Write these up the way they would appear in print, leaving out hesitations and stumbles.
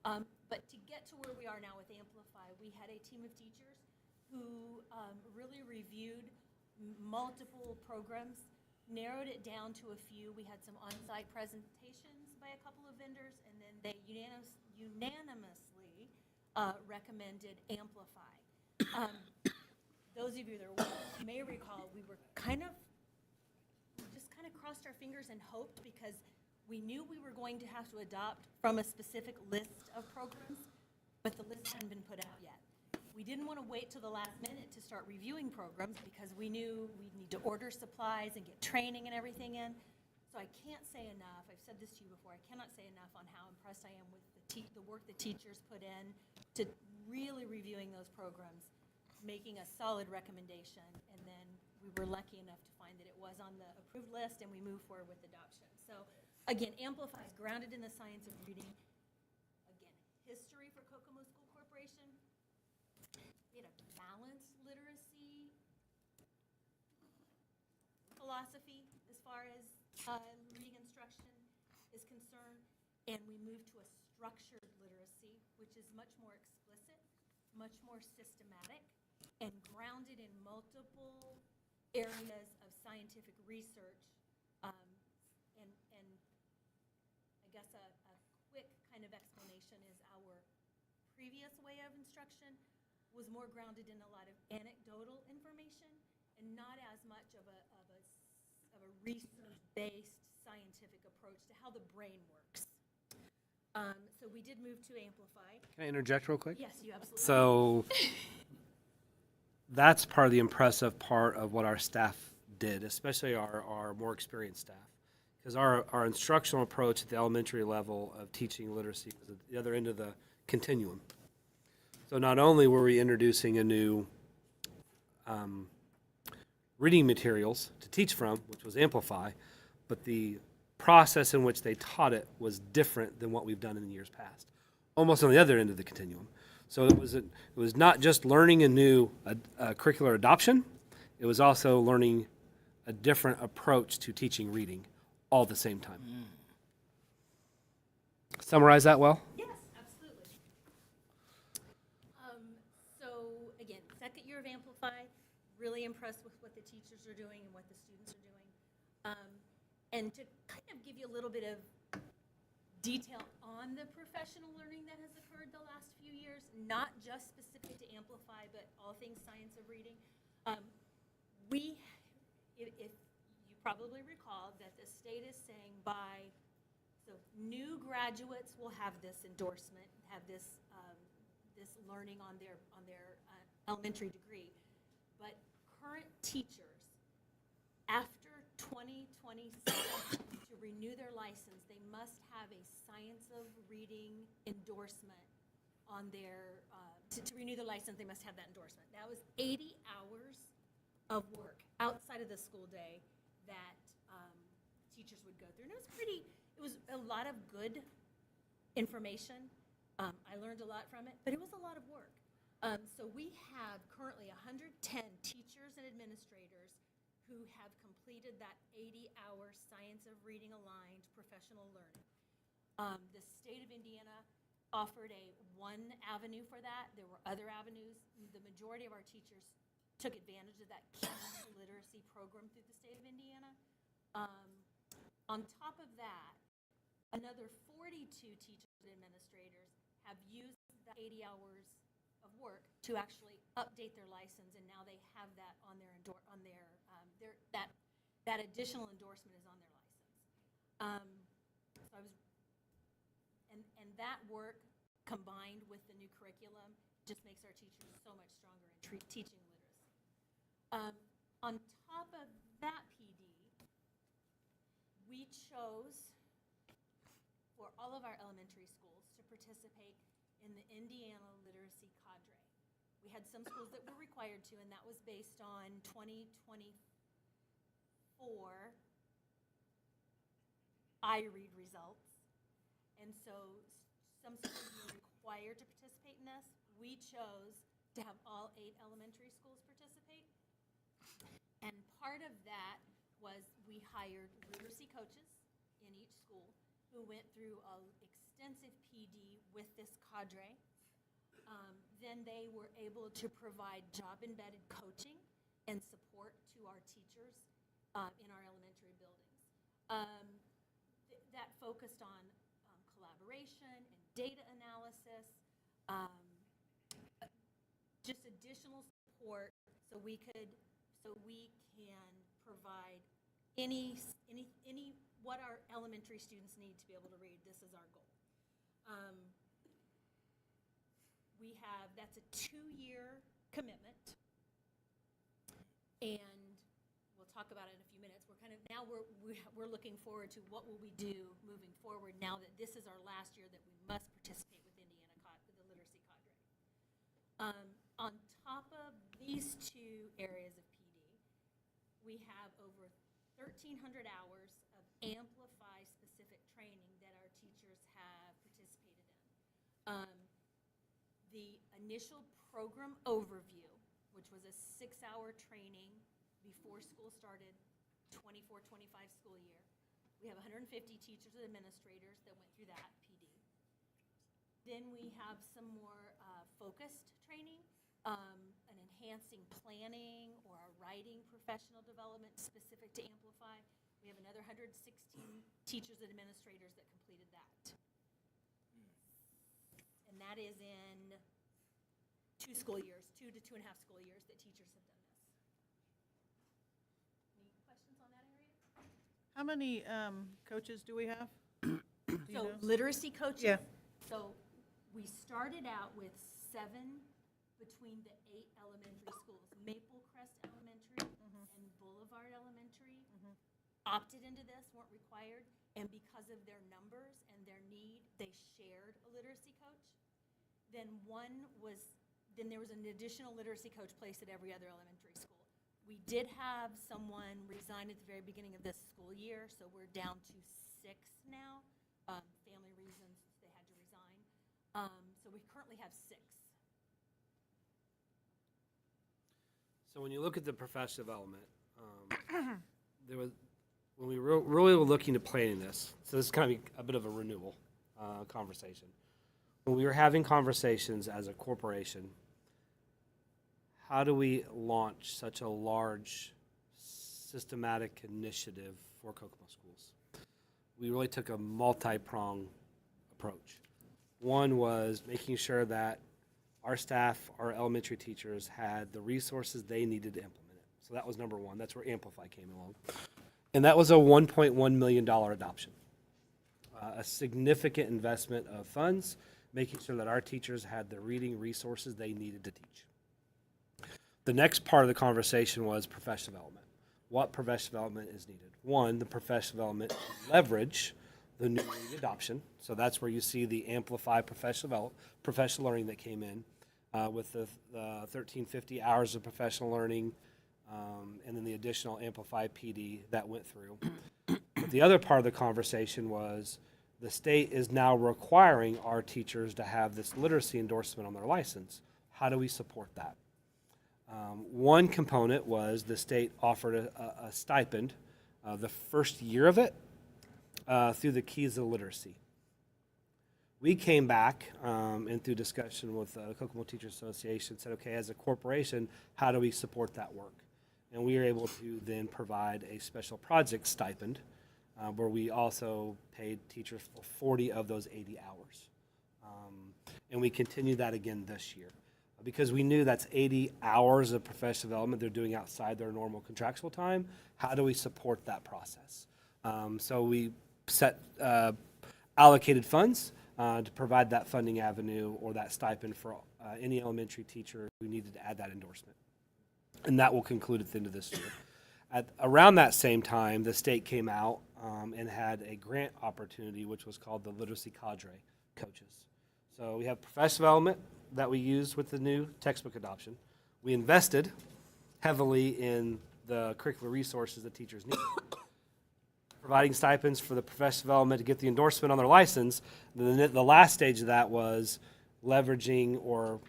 But to get to where we are now with Amplify, we had a team of teachers who really reviewed multiple programs, narrowed it down to a few. We had some on-site presentations by a couple of vendors, and then they unanimously recommended Amplify. Those of you that may recall, we were just kind of crossed our fingers and hoped, because we knew we were going to have to adopt from a specific list of programs, but the list hadn't been put out yet. We didn't want to wait till the last minute to start reviewing programs, because we knew we'd need to order supplies and get training and everything in. So I can't say enough, I've said this to you before, I cannot say enough on how impressed I am with the work the teachers put in to really reviewing those programs, making a solid recommendation, and then we were lucky enough to find that it was on the approved list, and we moved forward with adoption. So again, Amplify is grounded in the science of reading. Again, history for Kokomo School Corporation. We had a balanced literacy philosophy as far as reading instruction is concerned, and we moved to a structured literacy, which is much more explicit, much more systematic, and grounded in multiple areas of scientific research. And I guess a quick kind of explanation is our previous way of instruction was more grounded in a lot of anecdotal information and not as much of a research-based scientific approach to how the brain works. So we did move to Amplify. Can I interject real quick? Yes, you absolutely. So that's part of the impressive part of what our staff did, especially our more experienced staff. Because our instructional approach at the elementary level of teaching literacy was at the other end of the continuum. So not only were we introducing a new reading materials to teach from, which was Amplify, but the process in which they taught it was different than what we've done in the years past, almost on the other end of the continuum. So it was not just learning a new curricular adoption, it was also learning a different approach to teaching reading all at the same time. Summarize that well? Yes, absolutely. So again, second year of Amplify, really impressed with what the teachers are doing and what the students are doing. And to kind of give you a little bit of detail on the professional learning that has occurred the last few years, not just specific to Amplify, but all things science of reading. If you probably recall that the state is saying so new graduates will have this endorsement, have this this learning on their elementary degree, but current teachers, after 2027, to renew their license, they must have a science of reading endorsement on their, to renew their license, they must have that endorsement. That was 80 hours of work outside of the school day that teachers would go through. And it was a lot of good information. I learned a lot from it, but it was a lot of work. So we have currently 110 teachers and administrators who have completed that 80-hour science of reading aligned professional learning. The state of Indiana offered one avenue for that. There were other avenues. The majority of our teachers took advantage of that key literacy program through the state of Indiana. On top of that, another 42 teachers and administrators have used the 80 hours of work to actually update their license, and now they have that on that additional endorsement is on their license. And that work combined with the new curriculum just makes our teachers so much stronger in teaching literacy. On top of that PD, we chose for all of our elementary schools to participate in the Indiana Literacy Cadre. We had some schools that were required to, and that was based on 2024 iRead results. And so some schools were required to participate in this. We chose to have all 8 elementary schools participate. And part of that was we hired literacy coaches in each school who went through an extensive PD with this cadre. Then they were able to provide job-embedded coaching and support to our teachers in our elementary buildings. That focused on collaboration and data analysis, just additional support so we can provide what our elementary students need to be able to read. This is our goal. That's a 2-year commitment, and we'll talk about it in a few minutes. We're looking forward to what will we do moving forward now that this is our last year that we must participate with the literacy cadre. On top of these 2 areas of PD, we have over 1,300 hours of Amplify specific training that our teachers have participated in. The initial program overview, which was a 6-hour training before school started, 24-25 school year. We have 150 teachers and administrators that went through that PD. Then we have some more focused training, an enhancing planning or a writing professional development specific to Amplify. We have another 116 teachers and administrators that completed that. And that is in 2 school years, 2 to 2.5 school years that teachers have done this. Any questions on that area? How many coaches do we have? Do you So know? literacy coaches. Yeah. So we started out with 7 between the 8 elementary schools. Maple Crest Elementary and Boulevard Elementary opted into this, weren't required, and because of their numbers and their need, they shared a literacy coach. Then there was an additional literacy coach placed at every other elementary school. We did have someone resign at the very beginning of this school year, so we're down to 6 now. Family reasons, they had to resign. So we currently have 6. So when you look at the professional development, when we really were looking to planning this, so this is kind of a bit of a renewal conversation. When we were having conversations as a corporation, how do we launch such a large systematic initiative for Kokomo schools? We really took a multi-pronged approach. One was making sure that our staff, our elementary teachers, had the resources they needed to implement it. So that was number one. That's where Amplify came along. And that was a $1.1 million adoption. A significant investment of funds, making sure that our teachers had the reading resources they needed to teach. The next part of the conversation was professional development. What professional development is needed? One, the professional development leverage the new reading adoption. So that's where you see the Amplify professional learning that came in with the 1,350 hours of professional learning and then the additional Amplify PD that went through. But the other part of the conversation was the state is now requiring our teachers to have this literacy endorsement on their license. How do we support that? One component was the state offered a stipend the first year of it through the Keys of Literacy. We came back and through discussion with the Kokomo Teachers Association said, okay, as a corporation, how do we support that work? And we were able to then provide a special project stipend where we also paid teachers for 40 of those 80 hours. And we continue that again this year. Because we knew that's 80 hours of professional development they're doing outside their normal contractual time. How do we support that process? So we set allocated funds to provide that funding avenue or that stipend for any elementary teacher who needed to add that endorsement. And that will conclude at the end of this year. Around that same time, the state came out and had a grant opportunity, which was called the Literacy Cadre Coaches. So we have professional development that we used with the new textbook adoption. We invested heavily in the curricular resources that teachers need. Providing stipends for the professional development to get the endorsement on their license. The last stage of that was leveraging or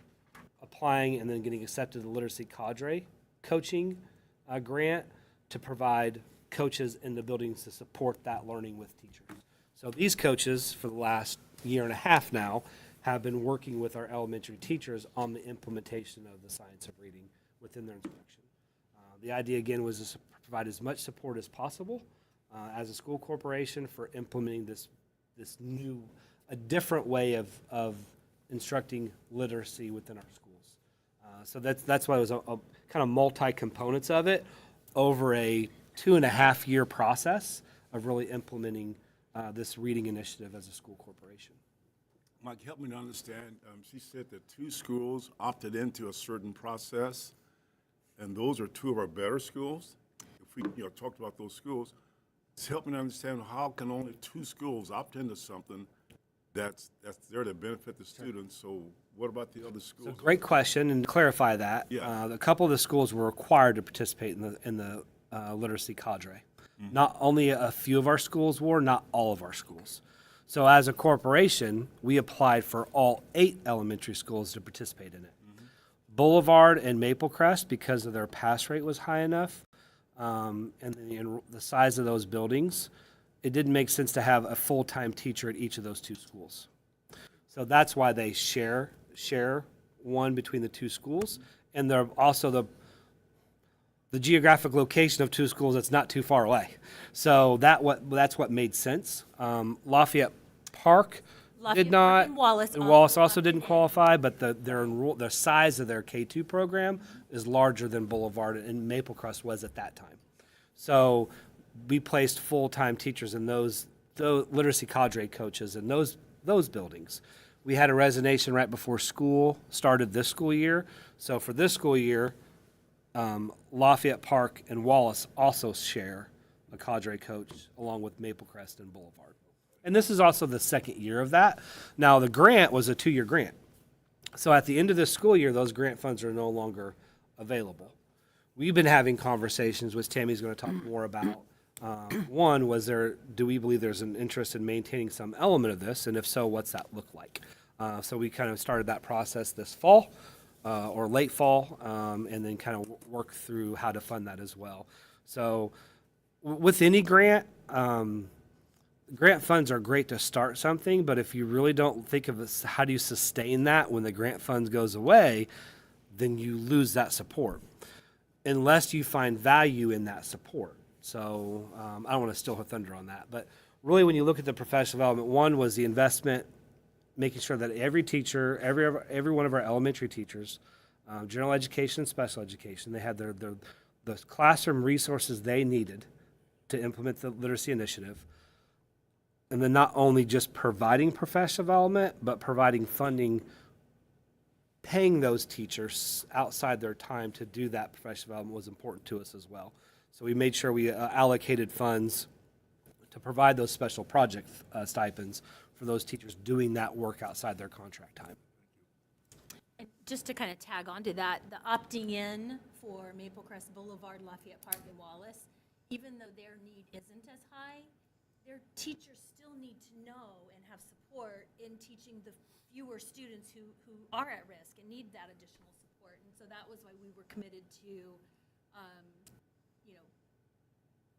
applying and then getting accepted to the Literacy Cadre coaching grant to provide coaches in the buildings to support that learning with teachers. So these coaches for the last year and a half now, have been working with our elementary teachers on the implementation of the science of reading within their instruction. The idea, again, was to provide as much support as possible as a school corporation for implementing this new, a different way of instructing literacy within our schools. So that's why it was a kind of multi-components of it over a 2.5-year process of really implementing this reading initiative as a school corporation. Mike, help me to understand. She said that 2 schools opted into a certain process, and those are 2 of our better schools. If we talked about those schools, just help me to understand how can only 2 schools opt into something that's there to benefit the students. So what about the other schools? So great question, and to clarify that, Yeah. a couple of the schools were required to participate in the literacy cadre. Not only a few of our schools were, not all of our schools. So as a corporation, we applied for all 8 elementary schools to participate in it. Boulevard and Maple Crest, because of their pass rate was high enough, and the size of those buildings, it didn't make sense to have a full-time teacher at each of those 2 schools. So that's why they share one between the 2 schools, and they're also the geographic location of 2 schools that's not too far away. So that's what made sense. Lafayette Park Lafayette did Park not. and Wallace and also Wallace also opted didn't in. qualify, but the size of their K2 program is larger than Boulevard and Maple Crest was at that time. So we placed full-time teachers in those literacy cadre coaches in those buildings. We had a resignation right before school started this school year. So for this school year, Lafayette Park and Wallace also share a cadre coach along with Maple Crest and Boulevard. And this is also the second year of that. Now, the grant was a 2-year grant. So at the end of this school year, those grant funds are no longer available. We've been having conversations, which Tammy's going to talk more about. One, do we believe there's an interest in maintaining some element of this? And if so, what's that look like? So we kind of started that process this fall. Or late fall, and then kind of work through how to fund that as well. So with any grant, grant funds are great to start something, but if you really don't think of it, how do you sustain that when the grant funds goes away, then you lose that support unless you find value in that support. So I don't want to steal her thunder on that, but really when you look at the professional development, one was the investment, making sure that every teacher, every one of our elementary teachers, general education and special education, they had the classroom resources they needed to implement the literacy initiative. And then not only just providing professional development, but providing funding, paying those teachers outside their time to do that professional development was important to us as well. So we made sure we allocated funds to provide those special project stipends for those teachers doing that work outside their contract time. And just to kind of tag on to that, the opting in for Maple Crest Boulevard, Lafayette Park, and Wallace, even though their need isn't as high, their teachers still need to know and have support in teaching the fewer students who are at risk and need that additional support. And so that was why we were committed to,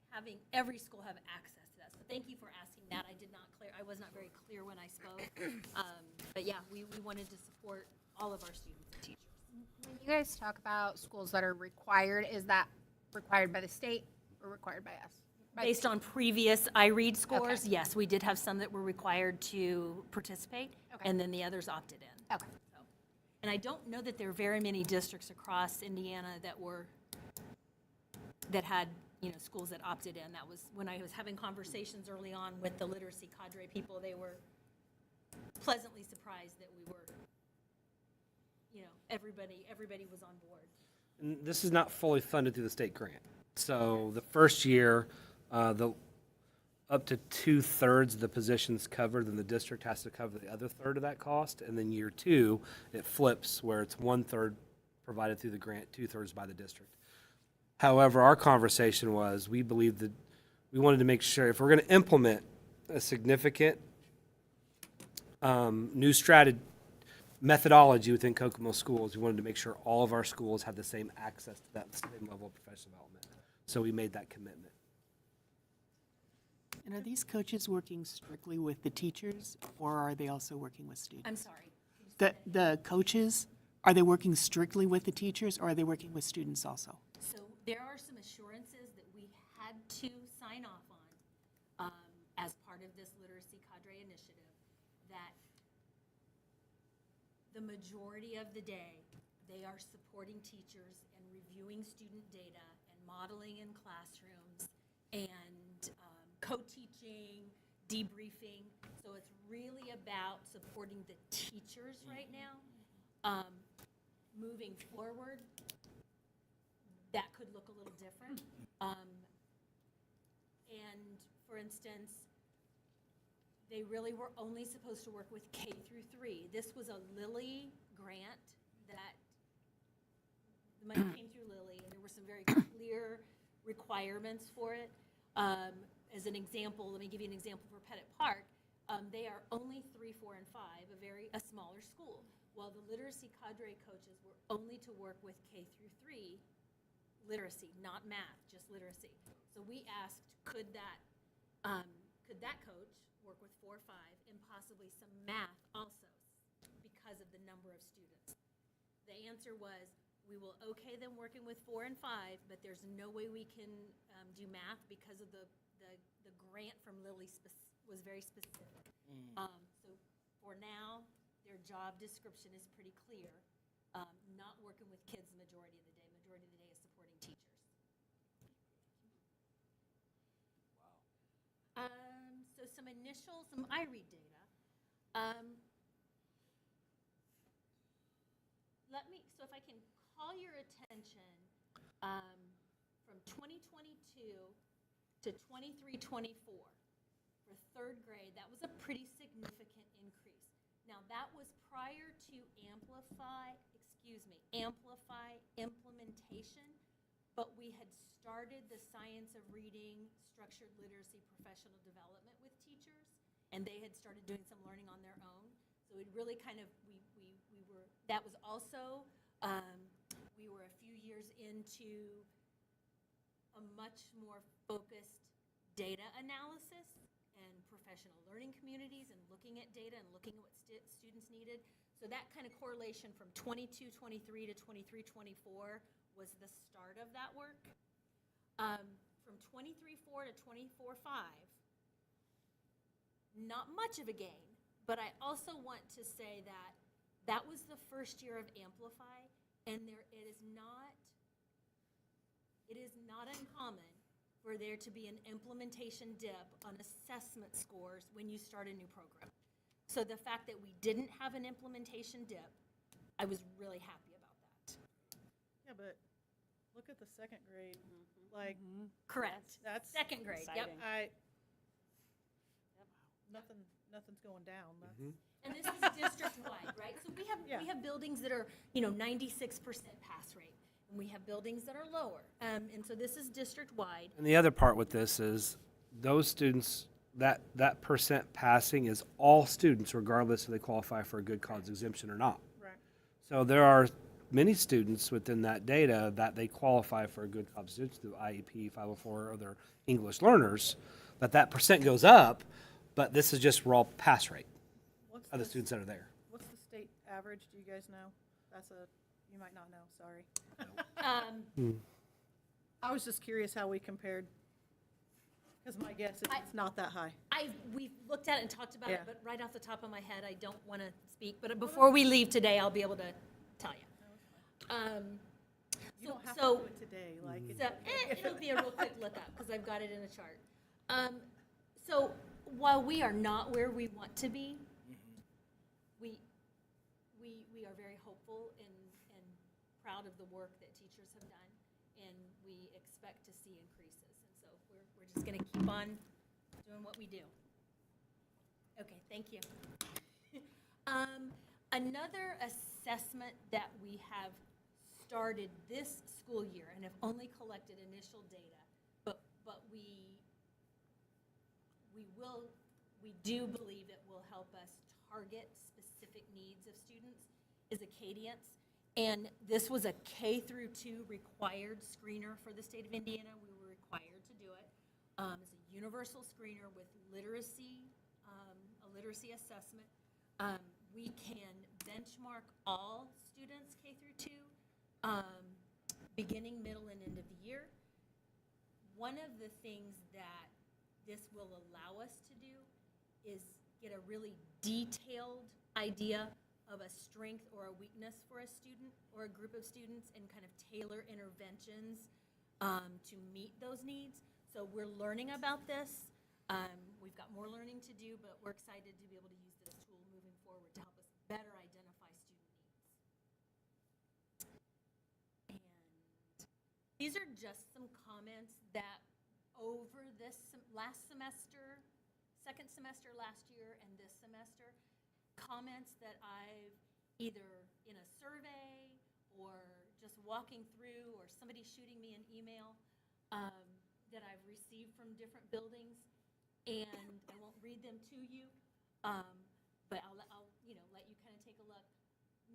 having every school have access to that. So thank you for asking that. I was not very clear when I spoke. But yeah, we wanted to support all of our students and teachers. When you guys talk about schools that are required, is that required by the state or required by us? Based on previous iRead scores, Okay. yes, we did have some that were required to participate, Okay. and then the others opted in. Okay. So, and I don't know that there are very many districts across Indiana that had, schools that opted in. That was when I was having conversations early on with the literacy cadre people, they were pleasantly surprised that we were, everybody was on board. And this is not fully funded through the state grant. So the first year, up to 2/3 of the positions covered, then the district has to cover the other third of that cost. And then year 2, it flips where it's 1/3 provided through the grant, 2/3 by the district. However, our conversation was, we believe that we wanted to make sure if we're going to implement a significant new strategy, methodology within Kokomo schools, we wanted to make sure all of our schools had the same access to that same level of professional development. So we made that commitment. And are these coaches working strictly with the teachers, or are they also working with students? I'm sorry. The coaches, are they working strictly with the teachers, or are they working with students also? So there are some assurances that we had to sign off on as part of this literacy cadre initiative, that the majority of the day, they are supporting teachers and reviewing student data and modeling in classrooms and co-teaching, debriefing. So it's really about supporting the teachers right now. Moving forward, that could look a little different. And for instance, they really were only supposed to work with K through 3. This was a Lilly grant that the money came through Lilly, and there were some very clear requirements for it. As an example, let me give you an example for Pettit Park. They are only 3, 4, and 5, a smaller school, while the literacy cadre coaches were only to work with K through 3 literacy, not math, just literacy. So we asked, could that coach work with 4, 5, and possibly some math also, because of the number of students? The answer was, we will okay them working with 4 and 5, but there's no way we can do math because of the grant from Lilly was very specific. So for now, their job description is pretty clear. Not working with kids the majority of the day. Majority of the day is supporting teachers. So some iRead data. So if I can call your attention from 2022 to 23-24 for third grade, that was a pretty significant increase. Now, that was prior to Amplify implementation, but we had started the science of reading, structured literacy, professional development with teachers, and they had started doing some learning on their own. So it really kind of, that was also, we were a few years into a much more focused data analysis and professional learning communities and looking at data and looking at what students needed. So that kind of correlation from 22-23 to 23-24 was the start of that work. From 23-4 to 24-5, not much of a gain, but I also want to say that that was the first year of Amplify, and it is not uncommon for there to be an implementation dip on assessment scores when you start a new program. So the fact that we didn't have an implementation dip, I was really happy about that. Yeah, but look at the second grade, like, Correct. that's. Second grade, yep. Nothing's going down. That's. And this is district-wide, right? So we have buildings that are, 96% pass rate, and we have buildings that are lower. And so this is district-wide. And the other part with this is those students, that percent passing is all students regardless if they qualify for a good cause exemption or not. Right. So there are many students within that data that they qualify for a good cause exemption through IEP, 504, or their English learners, that percent goes up, but this is just raw pass rate What's of the the students that are there. What's the state average? Do you guys know? You might not know, sorry. I was just curious how we compared, because my guess is it's not that high. We've looked at it and talked about it, Yeah. but right off the top of my head, I don't want to speak. But before we leave today, I'll be able to tell you. You don't have to so- do it today, like. So it'll be a real quick look up because I've got it in a chart. So while we are not where we want to be, we are very hopeful and proud of the work that teachers have done, and we expect to see increases. And so we're just going to keep on doing what we do. Okay, thank you. Another assessment that we have started this school year and have only collected initial data, but we do believe it will help us target specific needs of students, is Acadience. And this was a K through 2 required screener for the state of Indiana. We were required to do it. It's a universal screener with literacy, a literacy assessment. We can benchmark all students K through 2, beginning, middle, and end of the year. One of the things that this will allow us to do is get a really detailed idea of a strength or a weakness for a student or a group of students and kind of tailor interventions to meet those needs. So we're learning about this. We've got more learning to do, but we're excited to be able to use this tool moving forward to help us better identify student needs. And these are just some comments that over this last semester, second semester last year and this semester, comments that I've either in a survey or just walking through or somebody shooting me an email that I've received from different buildings, and I won't read them to you, but I'll let you kind of take a look.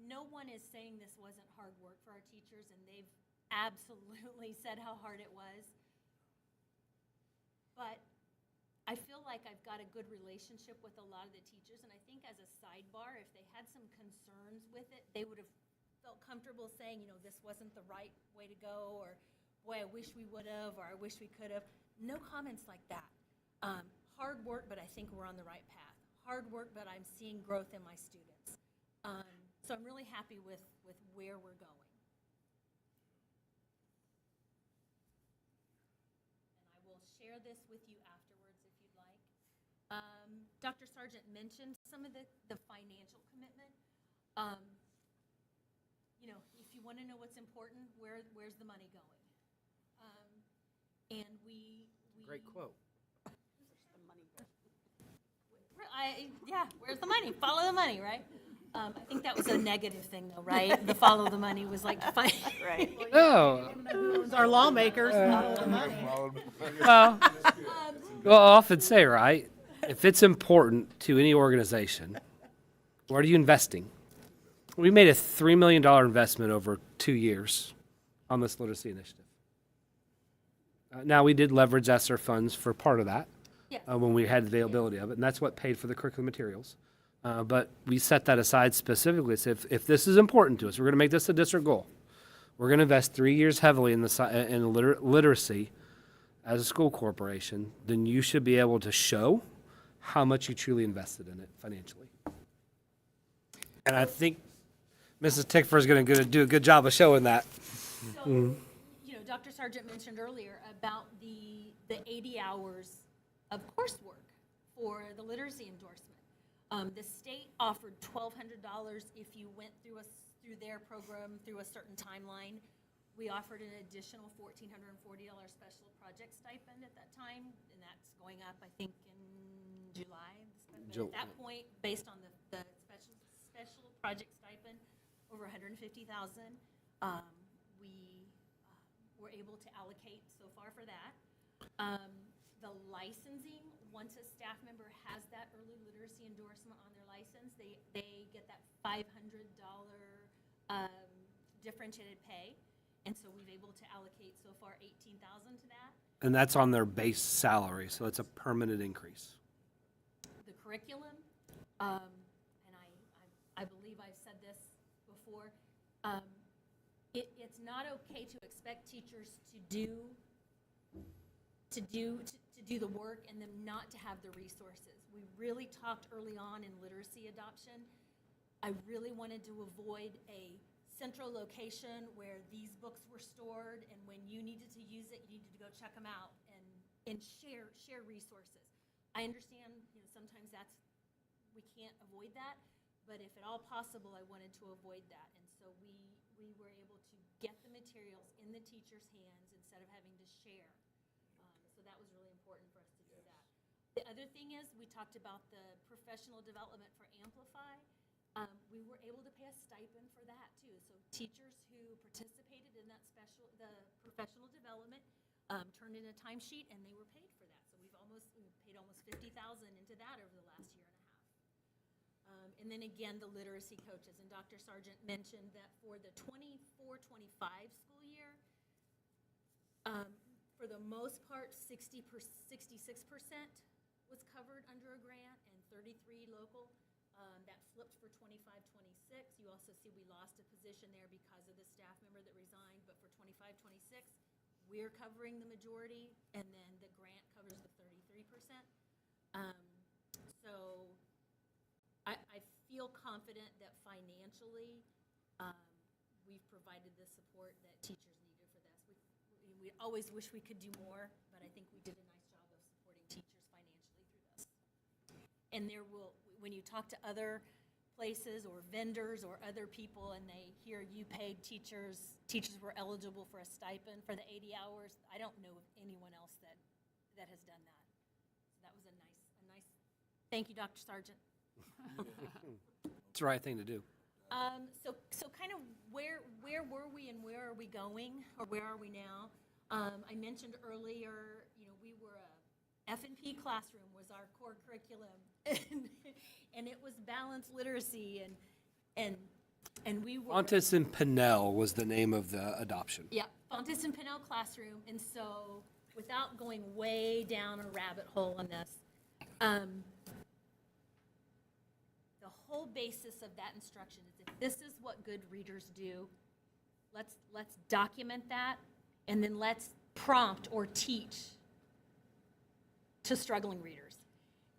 No one is saying this wasn't hard work for our teachers, and they've absolutely said how hard it was. But I feel like I've got a good relationship with a lot of the teachers, and I think as a sidebar, if they had some concerns with it, they would have felt comfortable saying, this wasn't the right way to go, or boy, I wish we would have, or I wish we could have. No comments like that. Hard work, but I think we're on the right path. Hard work, but I'm seeing growth in my students. So I'm really happy with where we're going. And I will share this with you afterwards if you'd like. Dr. Sargent mentioned some of the financial commitment. If you want to know what's important, where's the money going? And we Great quote. where's the money? Follow the money, right? I think that was a negative thing, though, right? The follow the money was like, right. Oh, It's our lawmakers, not the money. well, I often say, right, if it's important to any organization, what are you investing? We made a $3 million investment over 2 years on this literacy initiative. Now, we did leverage ESSER funds for part of that Yes. when we had availability of it, and that's what paid for the curriculum materials. But we set that aside specifically. So if this is important to us, we're going to make this a district goal. We're going to invest 3 years heavily in literacy as a school corporation, then you should be able to show how much you truly invested in it financially. And I think Mrs. Tickfer is going to do a good job of showing that. So, Dr. Sargent mentioned earlier about the 80 hours of coursework for the literacy endorsement. The state offered $1,200 if you went through their program through a certain timeline. We offered an additional $1,440 special project stipend at that time, and that's going up, I think, in July. But at that point, based on the special project stipend, over $150,000, we were able to allocate so far for that. The licensing, once a staff member has that early literacy endorsement on their license, they get that $500 differentiated pay. And so we've able to allocate so far $18,000 to that. And that's on their base salary, so it's a permanent increase. The curriculum, and I believe I've said this before, it's not okay to expect teachers to do the work and them not to have the resources. We really talked early on in literacy adoption. I really wanted to avoid a central location where these books were stored, and when you needed to use it, you needed to go check them out and share resources. I understand, sometimes we can't avoid that, but if at all possible, I wanted to avoid that. And so we were able to get the materials in the teacher's hands instead of having to share. So that was really important for us to do that. The other thing is, we talked about the professional development for Amplify. We were able to pay a stipend for that too. So teachers who participated in that the professional development turned in a timesheet, and they were paid for that. So we paid almost $50,000 into that over the last year and a half. And then again, the literacy coaches, and Dr. Sargent mentioned that for the 24-25 school year, for the most part, 66% was covered under a grant and 33 local. That flipped for 25, 26. You also see we lost a position there because of the staff member that resigned, but for 25, 26, we're covering the majority, and then the grant covers the 33%. So I feel confident that financially, we've provided the support that teachers needed for this. We always wish we could do more, but I think we did a nice job of supporting teachers financially through this. And there will, when you talk to other places or vendors or other people and they hear you paid teachers were eligible for a stipend for the 80 hours, I don't know of anyone else that has done that. So that was a nice, thank you, Dr. Sargent. It's the right thing to do. So kind of where were we and where are we going, or where are we now? I mentioned earlier, we were a F&P classroom was our core curriculum, and it was balanced literacy, and we were. Fontes and Pinnell was the name of the adoption. Yeah, Fontes and Pinnell classroom, and so without going way down a rabbit hole on this, the whole basis of that instruction is if this is what good readers do, let's document that, and then let's prompt or teach to struggling readers.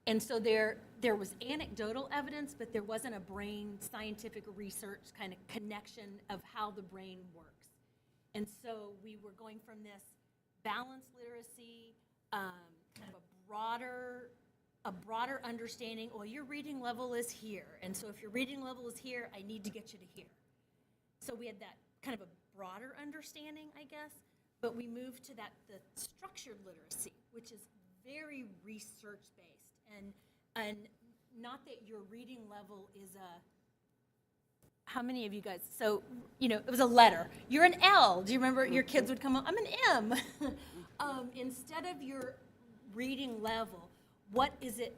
And so there was anecdotal evidence, but there wasn't a brain scientific research kind of connection of how the brain works. And so we were going from this balanced literacy, kind of a broader understanding, well, your reading level is here. And so if your reading level is here, I need to get you to here. So we had that kind of a broader understanding, I guess, but we moved to the structured literacy, which is very research-based. And not that your reading level is how many of you guys, so, it was a letter. You're an L. Do you remember your kids would come up, I'm an M. Instead of your reading level, what is it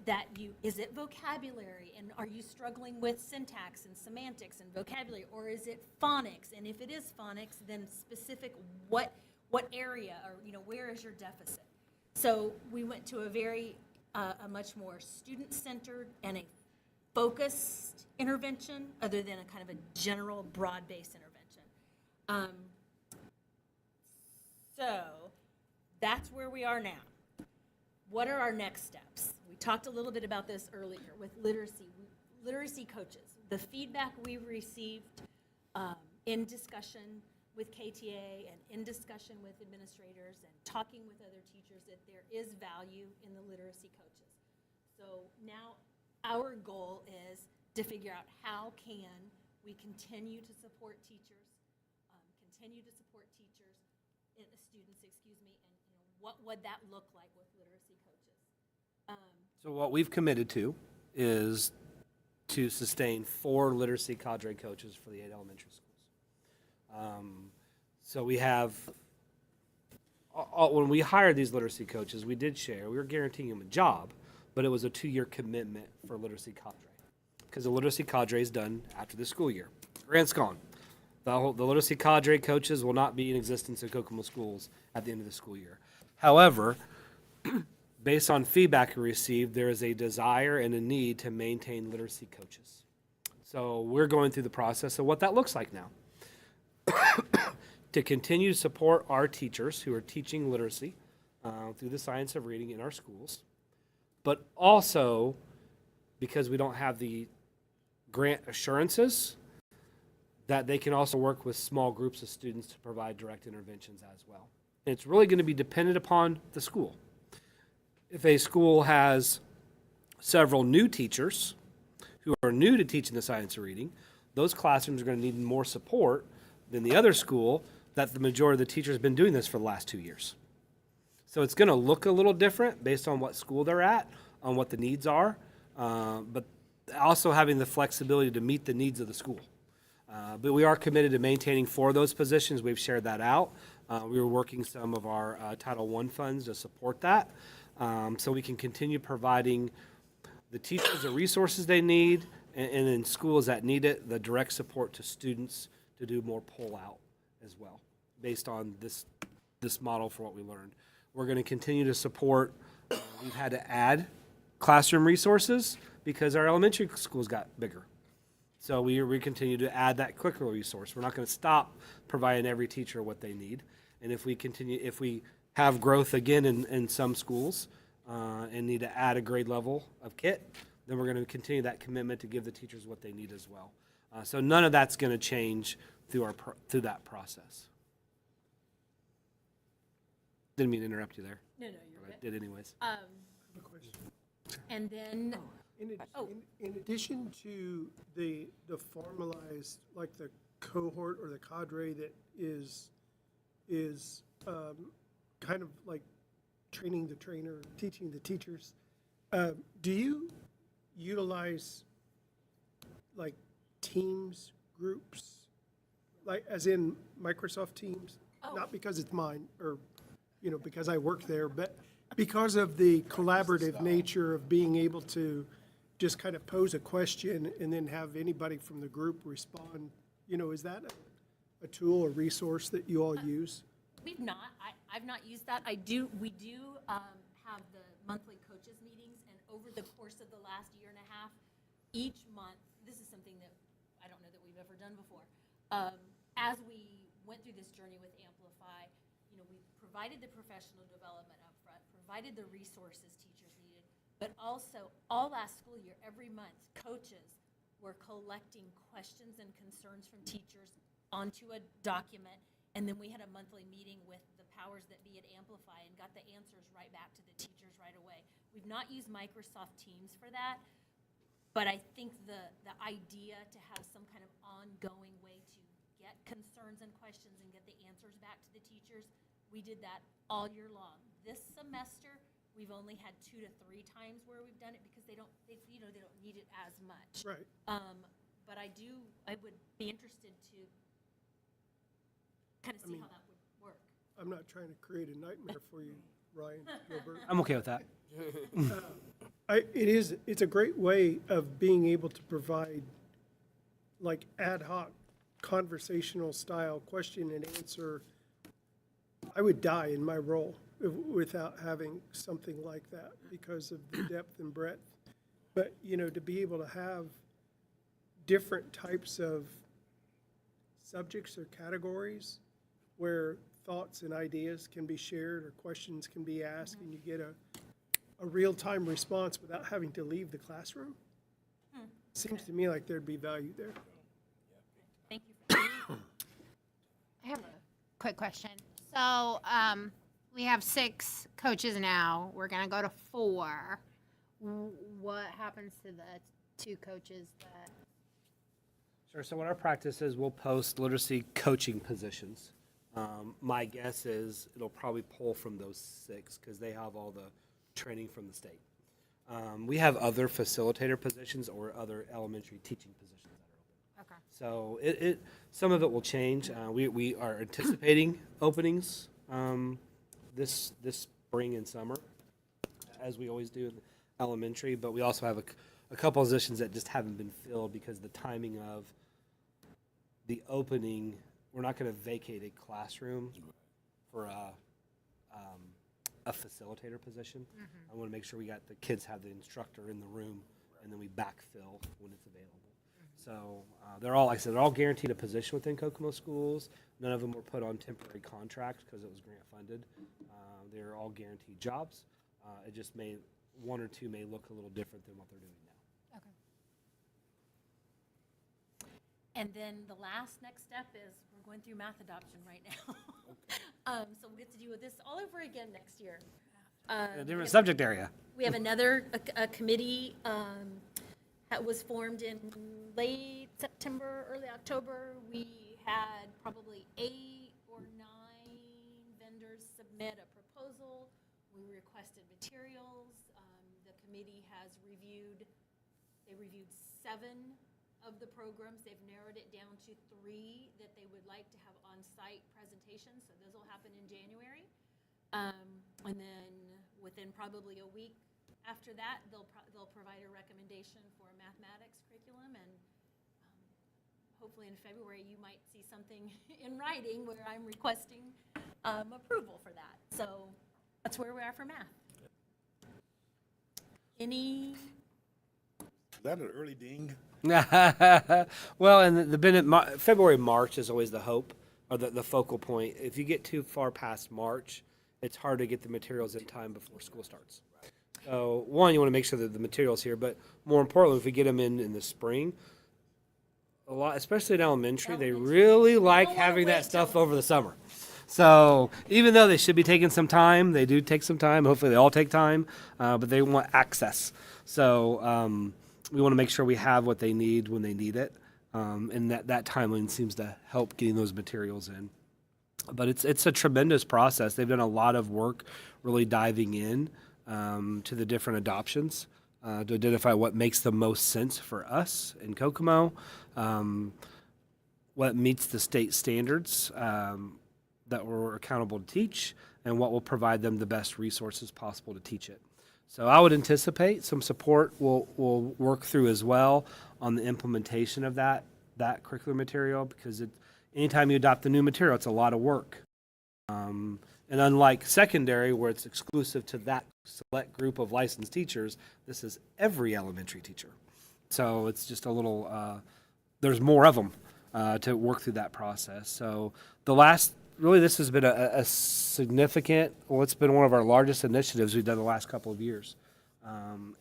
is it vocabulary? And are you struggling with syntax and semantics and vocabulary? Or is it phonics? And if it is phonics, then specific, what area, or, where is your deficit? So we went to a much more student-centered and a focused intervention, other than a kind of a general, broad-based intervention. So that's where we are now. What are our next steps? We talked a little bit about this earlier with literacy coaches. The feedback we received in discussion with KTA and in discussion with administrators and talking with other teachers, that there is value in the literacy coaches. So now our goal is to figure out how can we continue to support teachers, and students, and what would that look like with literacy coaches? So what we've committed to is to sustain 4 literacy cadre coaches for the 8 elementary schools. So we have, when we hired these literacy coaches, we did share, we were guaranteeing them a job, but it was a 2-year commitment for literacy cadre. Because the literacy cadre is done after the school year. Grant's gone. The literacy cadre coaches will not be in existence in Kokomo schools at the end of the school year. However, based on feedback we received, there is a desire and a need to maintain literacy coaches. So we're going through the process of what that looks like now. To continue to support our teachers who are teaching literacy through the science of reading in our schools, but also because we don't have the grant assurances, that they can also work with small groups of students to provide direct interventions as well. And it's really going to be dependent upon the school. If a school has several new teachers who are new to teaching the science of reading, those classrooms are going to need more support than the other school that the majority of the teachers have been doing this for the last 2 years. So it's going to look a little different based on what school they're at, on what the needs are, but also having the flexibility to meet the needs of the school. But we are committed to maintaining 4 of those positions. We've shared that out. We were working some of our Title I funds to support that, so we can continue providing the teachers the resources they need, and in schools that need it, the direct support to students to do more pull-out as well, based on this model for what we learned. We're going to continue to support. We've had to add classroom resources because our elementary schools got bigger. So we continue to add that curricular resource. We're not going to stop providing every teacher what they need. And if we have growth again in some schools and need to add a grade level of kit, then we're going to continue that commitment to give the teachers what they need as well. So none of that's going to change through that process. Didn't mean to interrupt you there. No, you're But I did anyways. And then, In addition to the formalized, like the cohort or the cadre that is kind of like training the trainer, teaching the teachers, do you utilize like Teams groups, like as in Microsoft Teams? Not because it's mine or, because I work there, but because of the collaborative nature of being able to just kind of pose a question and then have anybody from the group respond. Is that a tool or resource that you all use? we've not, I've not used that. We do have the monthly coaches meetings, and over the course of the last year and a half, each month, this is something that I don't know that we've ever done before. As we went through this journey with Amplify, we provided the professional development up front, provided the resources teachers needed, but also all last school year, every month, coaches were collecting questions and concerns from teachers onto a document, and then we had a monthly meeting with the powers that be at Amplify and got the answers right back to the teachers right away. We've not used Microsoft Teams for that, but I think the idea to have some kind of ongoing way to get concerns and questions and get the answers back to the teachers, we did that all year long. This semester, we've only had 2 to 3 times where we've done it because they don't need it as much. Right. But I would be interested to kind of see how that would work. I'm not trying to create a nightmare for you, Ryan Gilbert. I'm okay with that. It's a great way of being able to provide like ad hoc conversational style question and answer. I would die in my role without having something like that because of the depth and breadth. But, to be able to have different types of subjects or categories where thoughts and ideas can be shared or questions can be asked and you get a real-time response without having to leave the classroom, seems to me like there'd be value there. Thank you. I have a quick question. So, we have 6 coaches now. We're gonna go to 4. What happens to the 2 coaches that? Sure. So what our practice is, we'll post literacy coaching positions. My guess is it'll probably pull from those 6 because they have all the training from the state. We have other facilitator positions or other elementary teaching positions that are open. Okay. So some of it will change. We are anticipating openings this spring and summer, as we always do in elementary. But we also have a couple positions that just haven't been filled because the timing of the opening. We're not going to vacate a classroom for a facilitator position. I want to make sure we got the kids have the instructor in the room, and then we backfill when it's available. So they're all, like I said, they're all guaranteed a position within Kokomo schools. None of them were put on temporary contracts because it was grant funded. They're all guaranteed jobs. It just one or two may look a little different than what they're doing now. Okay. And then the next step is we're going through math adoption right now. So we'll get to deal with this all over again next year. A different subject area. We have another a committee that was formed in late September, early October. We had probably 8 or 9 vendors submit a proposal. We requested materials. The committee has reviewed 7 of the programs. They've narrowed it down to 3 that they would like to have on-site presentations, so those will happen in January. And then within probably a week after that, they'll provide a recommendation for a mathematics curriculum, and hopefully in February you might see something in writing where I'm requesting approval for that. So That's where we are for math. Any, Is that an early ding? Well, and February, March is always the hope or the focal point. If you get too far past March, it's hard to get the materials in time before school starts. So one, you want to make sure that the material's here, but more importantly, if we get them in the spring, a lot, especially in elementary, they really like don't wanna having that wait stuff till- over the summer. So even though they should be taking some time, they do take some time. Hopefully, they all take time, but they want access. So we want to make sure we have what they need when they need it, and that timeline seems to help getting those materials in. But it's a tremendous process. They've done a lot of work, really diving in to the different adoptions to identify what makes the most sense for us in Kokomo, what meets the state standards that we're accountable to teach, and what will provide them the best resources possible to teach it. So I would anticipate some support will work through as well on the implementation of that curricular material, because anytime you adopt a new material, it's a lot of work. And unlike secondary, where it's exclusive to that select group of licensed teachers, this is every elementary teacher. So it's just a little, there's more of them to work through that process. So this has been a significant, well, it's been one of our largest initiatives we've done the last couple of years.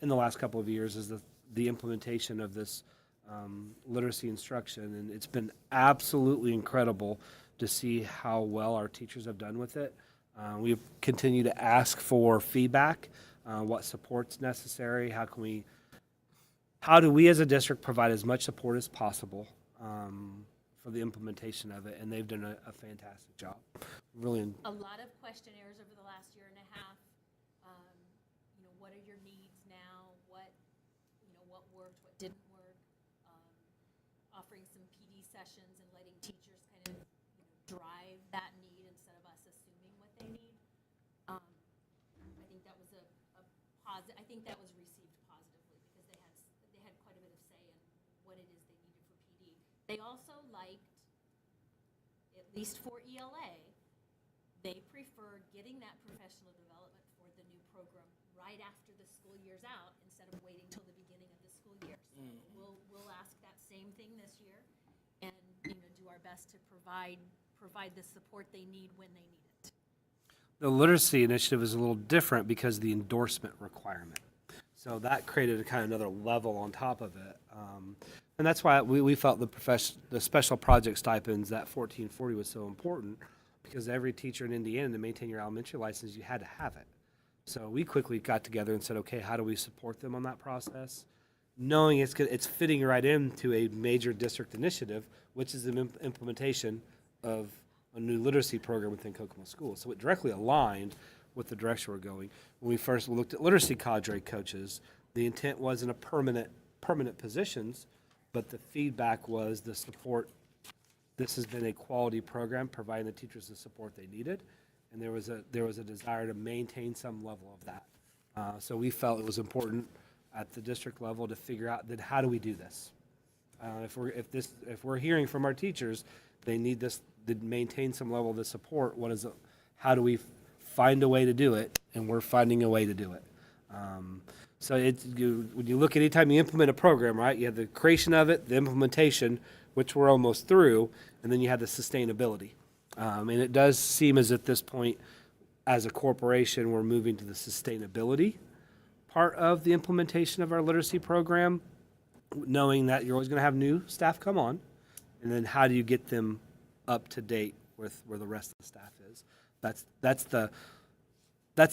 In the last couple of years is the implementation of this literacy instruction, and it's been absolutely incredible to see how well our teachers have done with it. We continue to ask for feedback, what support's necessary, how do we as a district provide as much support as possible for the implementation of it, and they've done a fantastic job. Really, a lot of questionnaires over the last year and a half. What are your needs now? What worked, what didn't work? Offering some PD sessions and letting teachers kind of drive that need instead of us assuming what they need. I think that was I think that was received positively because they had quite a bit of say in what it is they needed for PD. They also liked, at least for ELA, they preferred getting that professional development for the new program right after the school year's out instead of waiting till the beginning of the school year. So we'll ask that same thing this year and do our best to provide the support they need when they need it. the literacy initiative is a little different because of the endorsement requirement. So that created a kind of another level on top of it. And that's why we felt the special project stipends, that 1440 was so important, because every teacher in Indiana, to maintain your elementary license, you had to have it. So we quickly got together and said, okay, how do we support them on that process? Knowing it's fitting right into a major district initiative, which is the implementation of a new literacy program within Kokomo schools. So it directly aligned with the direction we're going. When we first looked at literacy cadre coaches, the intent wasn't a permanent positions, but the feedback was the support. This has been a quality program, providing the teachers the support they needed, and there was a desire to maintain some level of that. So we felt it was important at the district level to figure out that how do we do this? If we're hearing from our teachers, they need this to maintain some level of the support. How do we find a way to do it? And we're finding a way to do it. So when you look at any time you implement a program, right? You have the creation of it, the implementation, which we're almost through, and then you have the sustainability. And it does seem as at this point, as a corporation, we're moving to the sustainability part of the implementation of our literacy program, knowing that you're always going to have new staff come on, and then how do you get them up to date with where the rest of the staff is? That's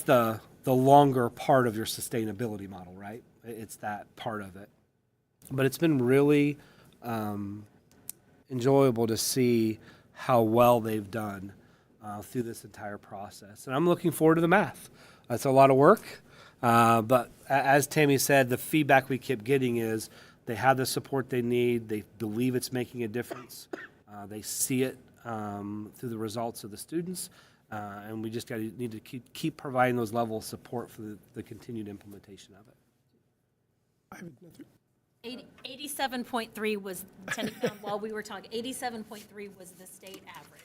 the longer part of your sustainability model, right? It's that part of it. But it's been really enjoyable to see how well they've done through this entire process. And I'm looking forward to the math. That's a lot of work. But as Tammy said, the feedback we keep getting is they have the support they need. They believe it's making a difference. They see it through the results of the students. And we just need to keep providing those levels of support for the continued implementation of it. I have nothing. 87.3 was, Tenny found while we were talking, 87.3 was the state average.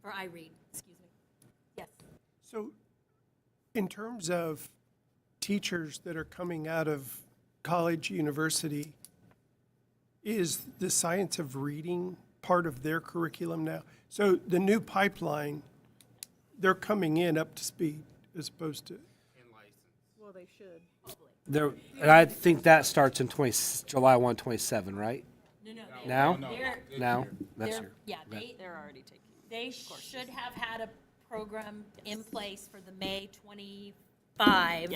For I read, excuse me. Yes. So in terms of teachers that are coming out of college, university, is the science of reading part of their curriculum now? So the new pipeline, they're coming in up to speed as opposed to, Well, they should. There, and I think that starts in July 1, 27, right? No, no. Now? They're, Now? Next they're, year. yeah, Okay. they're already taking. They should have had a program in place for the May 25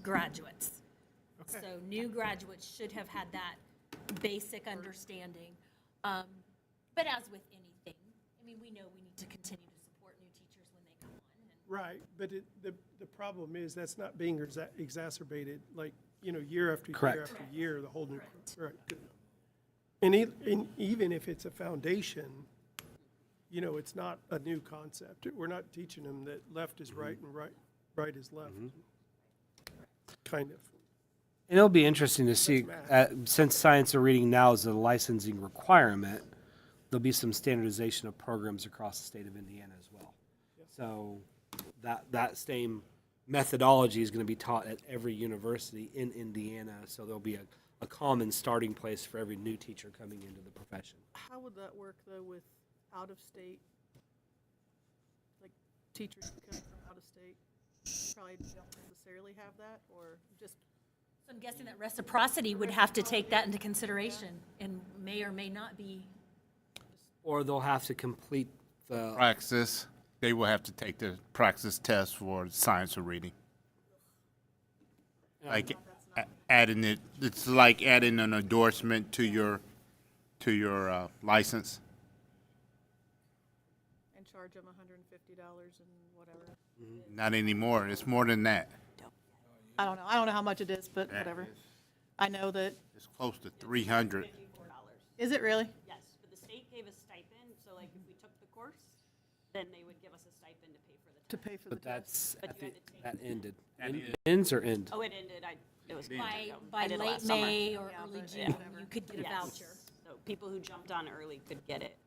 graduates. So new graduates should have had that basic understanding. But as with anything, I mean, we know we need to continue to support new teachers when they come on. And right, but the problem is that's not being exacerbated, like, year after year Correct. after year, the whole new, right. Good. And even if it's a foundation, it's not a new concept. We're not teaching them that left is right and right is left. Kind of. And it'll be interesting to see, since science of reading now is a licensing requirement, there'll be some standardization of programs across the state of Indiana as well. So that same methodology is going to be taught at every university in Indiana. So there'll be a common starting place for every new teacher coming into the profession. How would that work, though, with out-of-state, like, teachers coming from out-of-state? Probably don't necessarily have that, or just, So I'm guessing that reciprocity would have to take that into consideration and may or may not be. Or they'll have to complete the, Praxis, they will have to take the praxis test for science of reading. Like adding it, it's like adding an endorsement to your license. and charge them $150 and whatever. Not anymore, it's more than that. I don't know how much it is, but whatever. I know that, It's close to 300. is it really? Yes, but the state gave a stipend, so like if we took the course, then they would give us a stipend to pay for the test. To pay for the but test? that's, But you had to take- that ended. Ends or end? Oh, it ended, it was. I By did it late last summer. May or Yeah, early but June, whatever. you could get a Yes. voucher. So people who jumped on early could get it,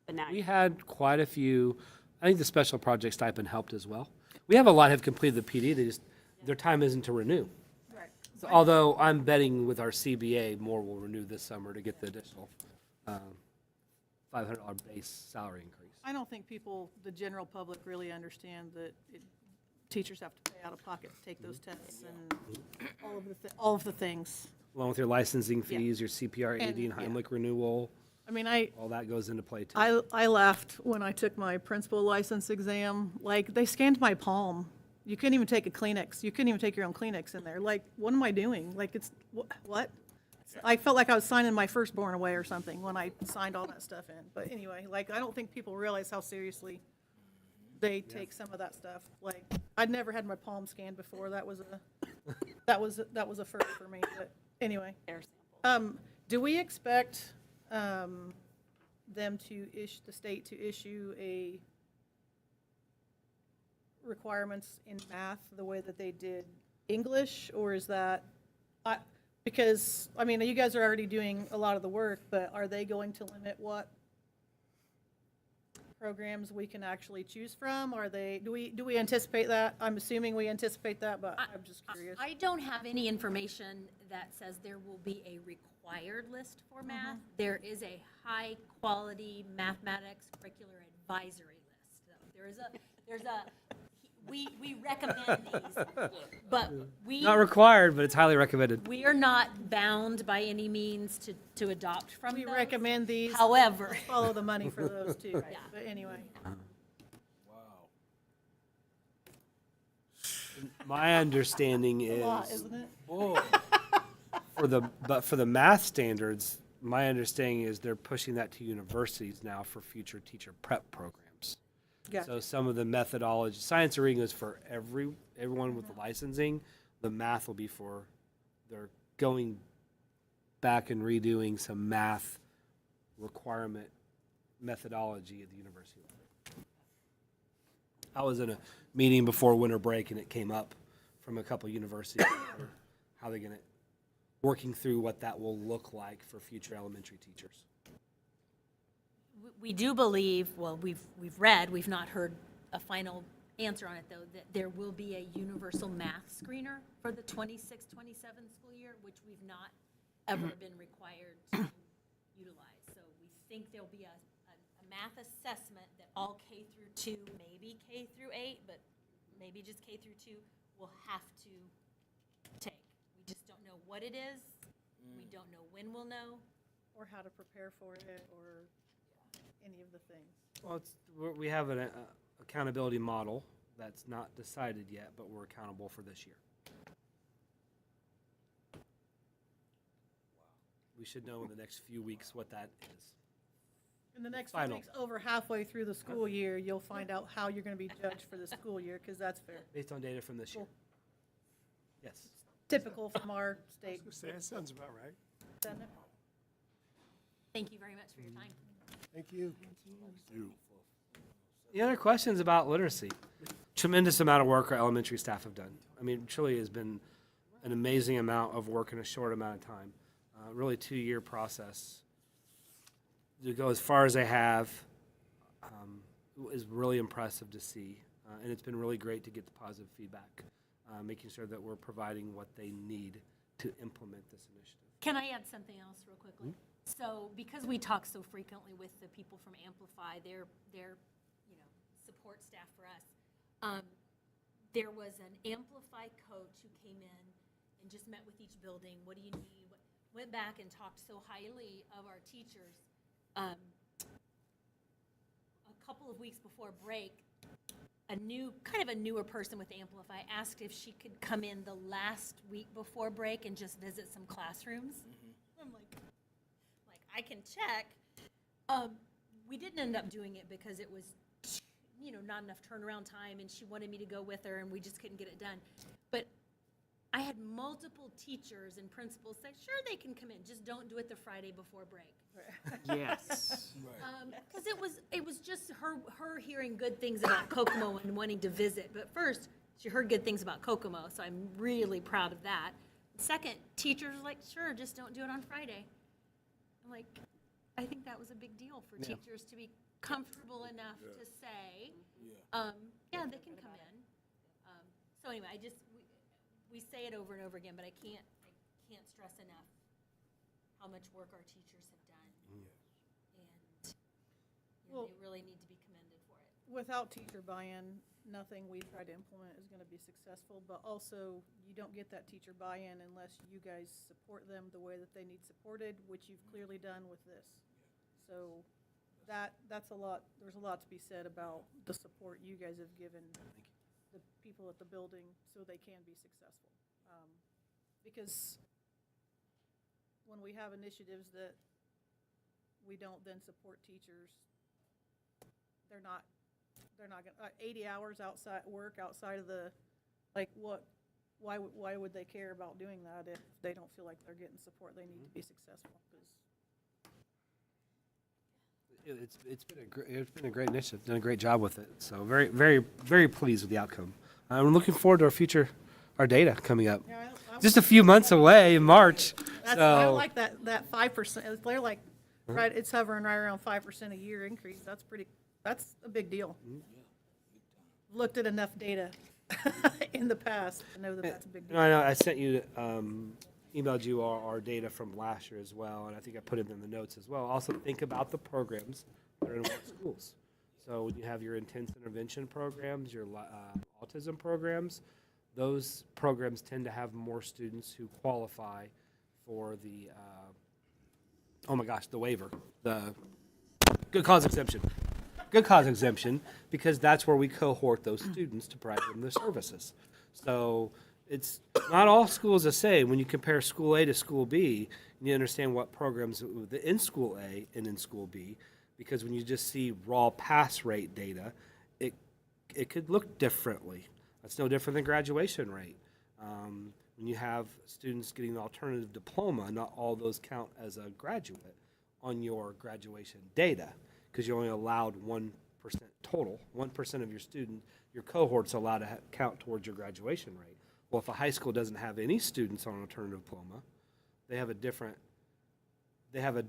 but now. We had quite a few, I think the special project stipend helped as well. We have a lot have completed the PD, their time isn't to renew. Right. So although I'm betting with our CBA, more will renew this summer to get the additional $500 base salary increase. I don't think people, the general public, really understand that teachers have to pay out of pocket to take those tests and all of the things. Along with your licensing fees, your CPR, AD, and yeah. Heimlich renewal, I mean, all that goes into play too. I laughed when I took my principal license exam. Like, they scanned my palm. You couldn't even take a Kleenex. You couldn't even take your own Kleenex in there. Like, what am I doing? Like, it's, what? I felt like I was signing my firstborn away or something when I signed all that stuff in. But anyway, like, I don't think people realize how seriously they take some of that stuff. Like, I'd never had my palm scanned before. That was a first for me. But anyway. Air sample. Do we expect them to the state to issue a requirements in math the way that they did English, or is that, because, I mean, you guys are already doing a lot of the work, but are they going to limit what programs we can actually choose from? Do we anticipate that? I'm assuming we anticipate that, but I'm just curious. I don't have any information that says there will be a required list for math. There is a high-quality mathematics curricular advisory list. So we recommend these, but Not required, but it's highly recommended. we are not bound by any means to adopt from We those. recommend these. However, Let's follow the money for those too, right? But anyway. My understanding A lot, is, isn't it? for the math standards, my understanding is they're pushing that to universities now for future teacher prep programs. Gotcha. So some of the methodology, science of reading is for everyone with the licensing. The math will be for, they're going back and redoing some math requirement methodology at the university level. I was in a meeting before winter break and it came up from a couple universities, how they're gonna, working through what that will look like for future elementary teachers. we do believe, well, we've read, we've not heard a final answer on it, though, that there will be a universal math screener for the 26-27 school year, which we've not ever been required to utilize. So we think there'll be a math assessment that all K through 2, maybe K through 8, but maybe just K through 2 will have to take. We just don't know what it is. We don't know when we'll know. Or how to prepare for it, or any of the things. Well, we have an accountability model that's not decided yet, but we're accountable for this year. We should know in the next few weeks what that is. In the next few Final. weeks, over halfway through the school year, you'll find out how you're gonna be judged for the school year, because that's fair. Based on data from this year. Cool. Yes. Typical from our state. Say, that sounds about right. doesn't it? Thank you very much for your time. Thank you. Any other questions about literacy? Tremendous amount of work our elementary staff have done. I mean, it truly has been an amazing amount of work in a short amount of time. Really 2-year process. To go as far as they have is really impressive to see. And it's been really great to get the positive feedback, making sure that we're providing what they need to implement this initiative. Can I add something else real quickly? So because we talk so frequently with the people from Amplify, their support staff for us, there was an Amplify coach who came in and just met with each building. What do you need? Went back and talked so highly of our teachers. A couple of weeks before break, a newer person with Amplify asked if she could come in the last week before break and just visit some classrooms. I'm like, I can check. We didn't end up doing it because it was, not enough turnaround time, and she wanted me to go with her, and we just couldn't get it done. But I had multiple teachers and principals say, sure, they can come in, just don't do it the Friday before break. Yes. Because it was just her hearing good things about Kokomo and wanting to visit. But first, she heard good things about Kokomo, so I'm really proud of that. Second, teachers were like, sure, just don't do it on Friday. I'm like, I think that was a big deal for teachers to be comfortable enough to say, yeah, they can come in. So anyway, we say it over and over again, but I can't stress enough how much work our teachers have done. And Well- they really need to be commended for it. Without teacher buy-in, nothing we try to implement is gonna be successful, but also, you don't get that teacher buy-in unless you guys support them the way that they need supported, which you've clearly done with this. So, that's a lot, there's a lot to be said about the support you guys have given the people at the building so they can be successful. Because when we have initiatives that we don't then support teachers, they're not gonna, 80 hours outside of the, why would they care about doing that if they don't feel like they're getting support they need to be successful? 'Cause It's been a great initiative, done a great job with it. So very, very, very pleased with the outcome. I'm looking forward to our data coming up. Yeah, Just a few months away in March. I So like that 5%. They're like, right, it's hovering right around 5% a year increase. That's a big deal. Looked at enough data in the past to know that that's a big deal. I know I sent you, emailed you our data from last year as well, and I think I put it in the notes as well. Also think about the programs that are in what schools. So when you have your intense intervention programs, your autism programs, those programs tend to have more students who qualify for the, the waiver, the good cause exemption. Good cause exemption, because that's where we cohort those students to provide them the services. So it's not all schools the same. When you compare school A to school B, you understand what programs in school A and in school B, because when you just see raw pass rate data, it could look differently. That's no different than graduation rate. When you have students getting an alternative diploma, not all those count as a graduate on your graduation data, because you're only allowed 1% total. 1% of your cohort's allowed to count towards your graduation rate. Well, if a high school doesn't have any students on an alternative diploma, they have a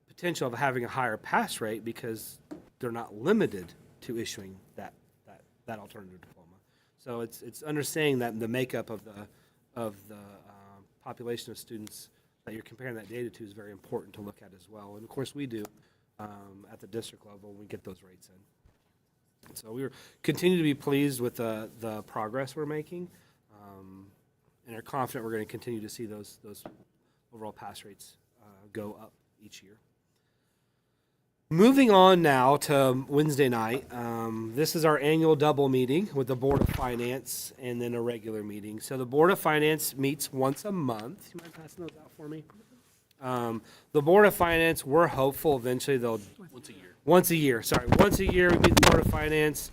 potential of having a higher pass rate because they're not limited to issuing that alternative diploma. So it's understanding that the makeup of the population of students that you're comparing that data to is very important to look at as well. And of course, we do at the district level when we get those rates in. So we continue to be pleased with the progress we're making, and are confident we're going to continue to see those overall pass rates go up each year. Moving on now to Wednesday night. This is our annual double meeting with the Board of Finance and then a regular meeting. So the Board of Finance meets once a month. You mind passing those out for me? The Board of Finance, we're hopeful eventually they'll. Once a year, once a year we meet the Board of Finance.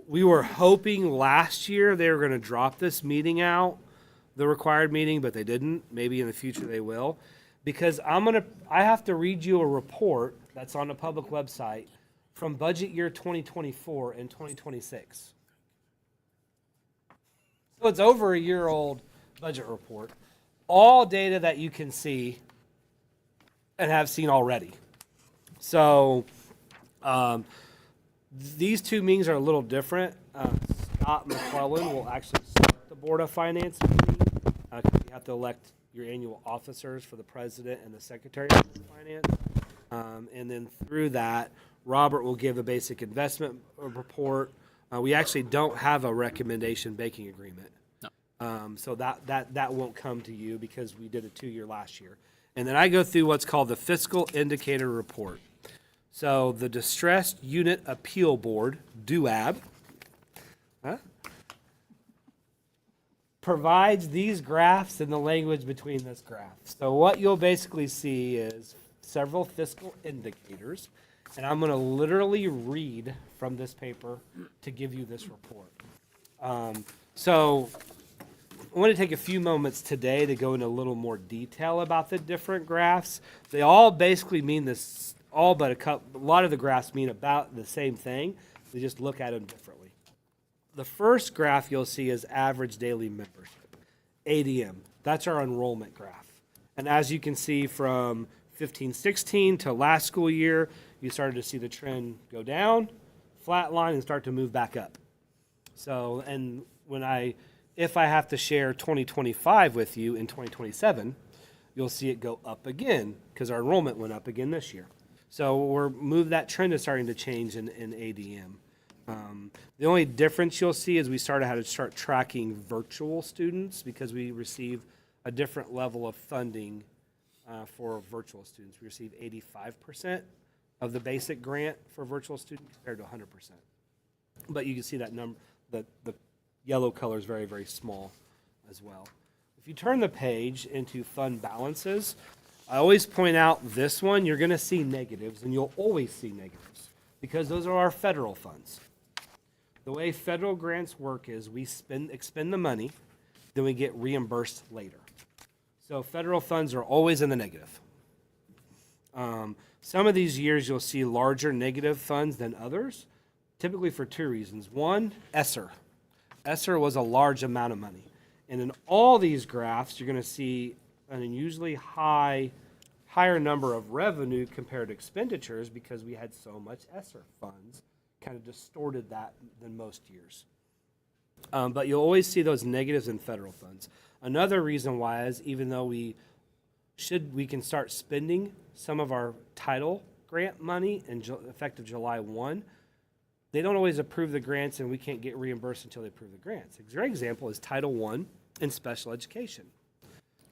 We were hoping last year they were going to drop this meeting out, the required meeting, but they didn't. Maybe in the future they will. Because I have to read you a report that's on the public website from budget year 2024 and 2026. So it's over a year old budget report. All data that you can see and have seen already. So these two meetings are a little different. Scott McClellan will actually start the Board of Finance meeting because you have to elect your annual officers for the president and the secretary of finance. And then through that, Robert will give a basic investment report. We actually don't have a recommendation banking agreement. No. So that won't come to you because we did a 2-year last year. And then I go through what's called the Fiscal Indicator Report. So the Distressed Unit Appeal Board, DUAB, provides these graphs and the language between this graph. So what you'll basically see is several fiscal indicators, and I'm going to literally read from this paper to give you this report. So I want to take a few moments today to go into a little more detail about the different graphs. They all basically mean this, all but a lot of the graphs mean about the same thing. They just look at them differently. The first graph you'll see is average daily membership, ADM. That's our enrollment graph. And as you can see from 15-16 to last school year, you started to see the trend go down, flatline, and start to move back up. So, and if I have to share 2025 with you in 2027, you'll see it go up again because our enrollment went up again this year. So that trend is starting to change in ADM. The only difference you'll see is we had to start tracking virtual students because we receive a different level of funding for virtual students. We receive 85% of the basic grant for virtual students compared to 100%. But you can see that number, the yellow color is very, very small as well. If you turn the page into fund balances, I always point out this one, you're going to see negatives, and you'll always see negatives because those are our federal funds. The way federal grants work is we expend the money, then we get reimbursed later. So federal funds are always in the negative. Some of these years you'll see larger negative funds than others, typically for two reasons. One, ESSER. ESSER was a large amount of money. And in all these graphs, you're going to see an unusually higher number of revenue compared to expenditures because we had so much ESSER funds, kind of distorted that than most years. But you'll always see those negatives in federal funds. Another reason why is even though we can start spending some of our title grant money effective July 1, they don't always approve the grants and we can't get reimbursed until they approve the grants. A great example is Title I in special education.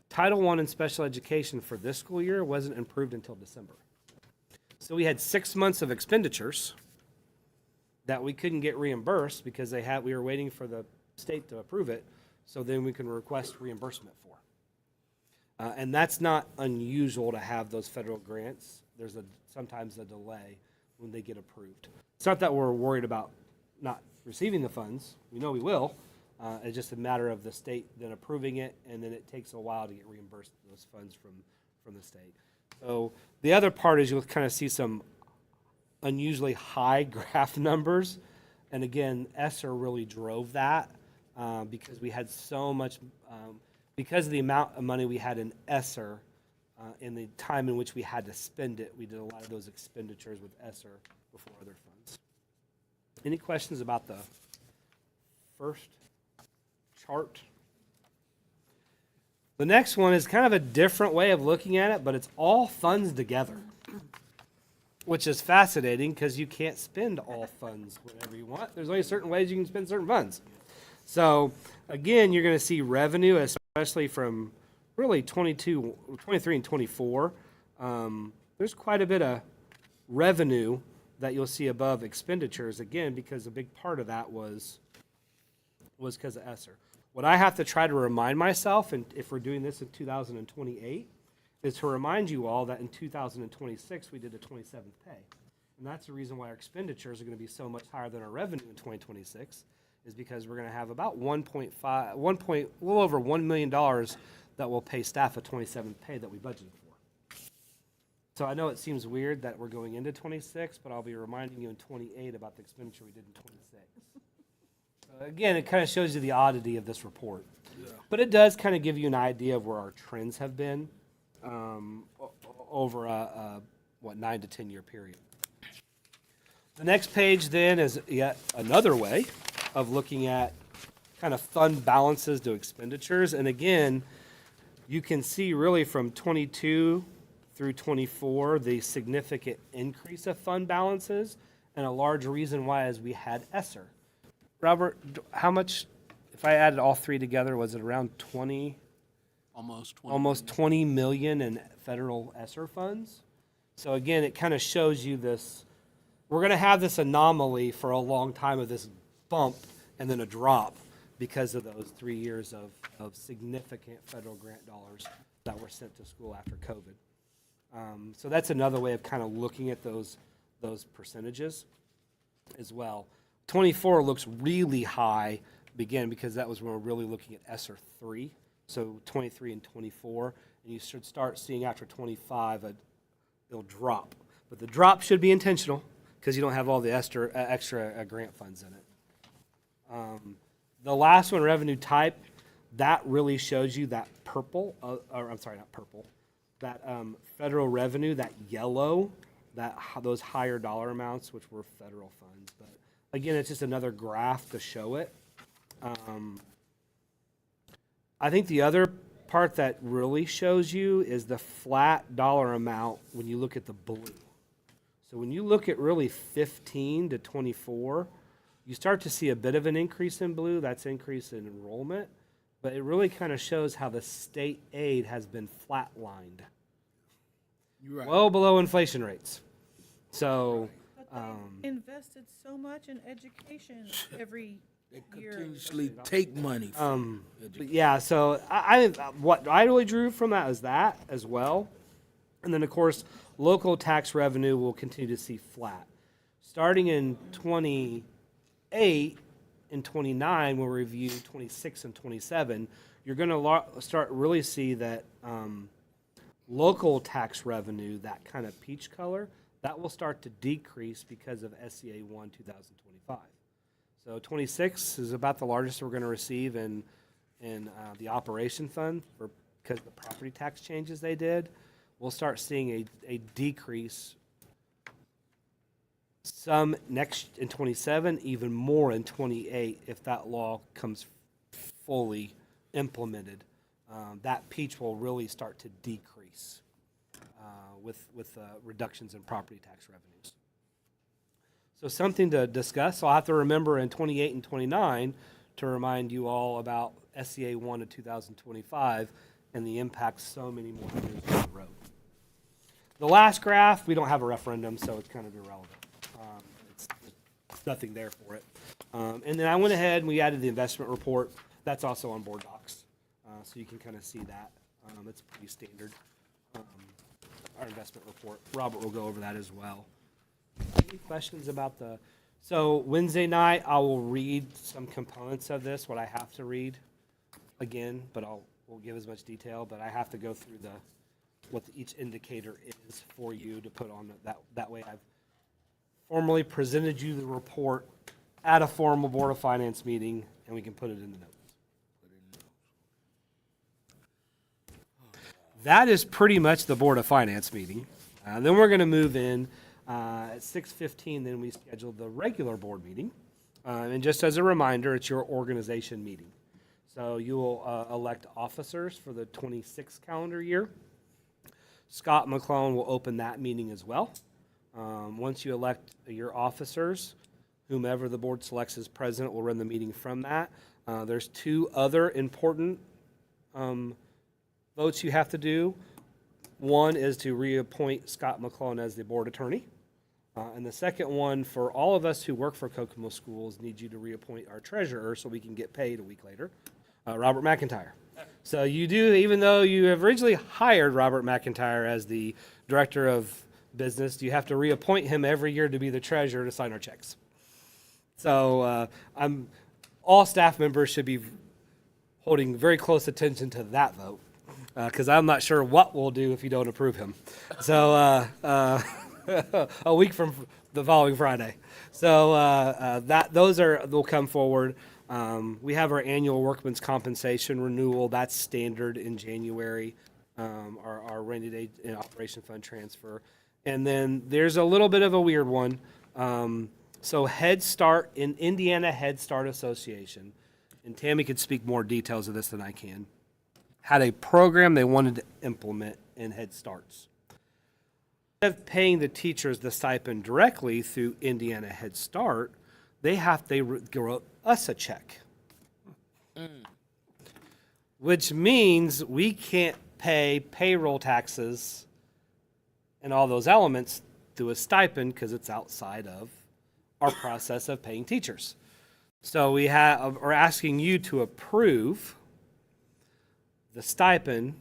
Title I in special education for this school year wasn't approved until December. So we had 6 months of expenditures that we couldn't get reimbursed because we were waiting for the state to approve it, so then we can request reimbursement for. And that's not unusual to have those federal grants. There's sometimes a delay when they get approved. It's not that we're worried about not receiving the funds. We know we will. It's just a matter of the state then approving it, and then it takes a while to get reimbursed those funds from the state. So the other part is you'll kind of see some unusually high graph numbers. And again, ESSER really drove that because we had so much, because of the amount of money we had in ESSER in the time in which we had to spend it, we did a lot of those expenditures with ESSER before other funds. Any questions about the first chart. The next one is kind of a different way of looking at it, but it's all funds together, which is fascinating because you can't spend all funds whenever you want. There's only certain ways you can spend certain funds. So again, you're going to see revenue, especially from really 23 and 24. There's quite a bit of revenue that you'll see above expenditures, again, because a big part of that was because of ESSER. What I have to try to remind myself, and if we're doing this in 2028, is to remind you all that in 2026, we did a 27th pay. And that's the reason why our expenditures are going to be so much higher than our revenue in 2026, is because we're going to have about a little over $1 million that will pay staff a 27th pay that we budgeted for. So I know it seems weird that we're going into 26, but I'll be reminding you in 28 about the expenditure we did in 26. So again, it kind of shows you the oddity of this report. But it does kind of give you an idea of where our trends have been over a 9 to 10 year period. The next page then is yet another way of looking at kind of fund balances to expenditures. And again, you can see really from 22 through 24 the significant increase of fund balances, and a large reason why is we had ESSER. Robert, how much, if I added all three together, was it around 20? Almost 20 million in federal ESSER funds. So again, it kind of shows you this, we're going to have this anomaly for a long time of this bump and then a drop because of those 3 years of significant federal grant dollars that were sent to school after COVID. So that's another way of kind of looking at those percentages as well. 24 looks really high, again, because that was when we're really looking at ESSER 3. So 23 and 24, and you should start seeing after 25, it'll drop. But the drop should be intentional because you don't have all the extra grant funds in it. The last one, revenue type, that really shows you that purple, that federal revenue, that yellow, those higher dollar amounts, which were federal funds. But again, it's just another graph to show it. I think the other part that really shows you is the flat dollar amount when you look at the blue. So when you look at really 15 to 24, you start to see a bit of an increase in blue. That's increase in enrollment. But it really kind of shows how the state aid has been flatlined. You're right. Well below inflation rates. So, But they invested so much in education every They year. continuously take money from but yeah, so I what I really drew from that is that as well. And then, of course, local tax revenue will continue to see flat. Starting in 28 and 29, we'll review 26 and 27, you're going to start really see that local tax revenue, that kind of peach color, that will start to decrease because of SCA 1 2025. So 26 is about the largest we're going to receive in the operation fund because of the property tax changes they did. We'll start seeing a decrease, some next in 27, even more in 28 if that law comes fully implemented. That peach will really start to decrease with reductions in property tax revenues. So something to discuss. So I'll have to remember in 28 and 29 to remind you all about SCA 1 of 2025 and the impact so many more years down the road. The last graph, we don't have a referendum, so it's kind of irrelevant. It's nothing there for it. And then I went ahead and we added the investment report. That's also on board docs, so you can kind of see that. It's pretty standard, our investment report. Robert will go over that as well. Any questions about so Wednesday night, I will read some components of this, what I have to read again, but we'll give as much detail, but I have to go through what each indicator is for you to put on that way. I've formally presented you the report at a formal Board of Finance meeting, and we can put it in the notes. That is pretty much the Board of Finance meeting. Then we're going to move in at 6:15. Then we schedule the regular board meeting. And just as a reminder, it's your organization meeting. So you will elect officers for the 26 calendar year. Scott McClone will open that meeting as well. Once you elect your officers, whomever the board selects as president will run the meeting from that. There's two other important votes you have to do. One is to reappoint Scott McClone as the board attorney. And the second one, for all of us who work for Kokomo Schools, need you to reappoint our treasurer so we can get paid a week later, Robert McIntyre. So you do, even though you have originally hired Robert McIntyre as the director of business, you have to reappoint him every year to be the treasurer to sign our checks. So all staff members should be holding very close attention to that vote, because I'm not sure what we'll do if you don't approve him. So a week from the following Friday. So they'll come forward. We have our annual workman's compensation renewal. That's standard in January. Our rainy day and operation fund transfer. And then there's a little bit of a weird one. So Head Start, in Indiana Head Start Association, and Tammy could speak more details of this than I can, had a program they wanted to implement in Head Starts. Instead of paying the teachers the stipend directly through Indiana Head Start, they wrote us a check. Which means we can't pay payroll taxes and all those elements through a stipend because it's outside of our process of paying teachers. So are asking you to approve the stipend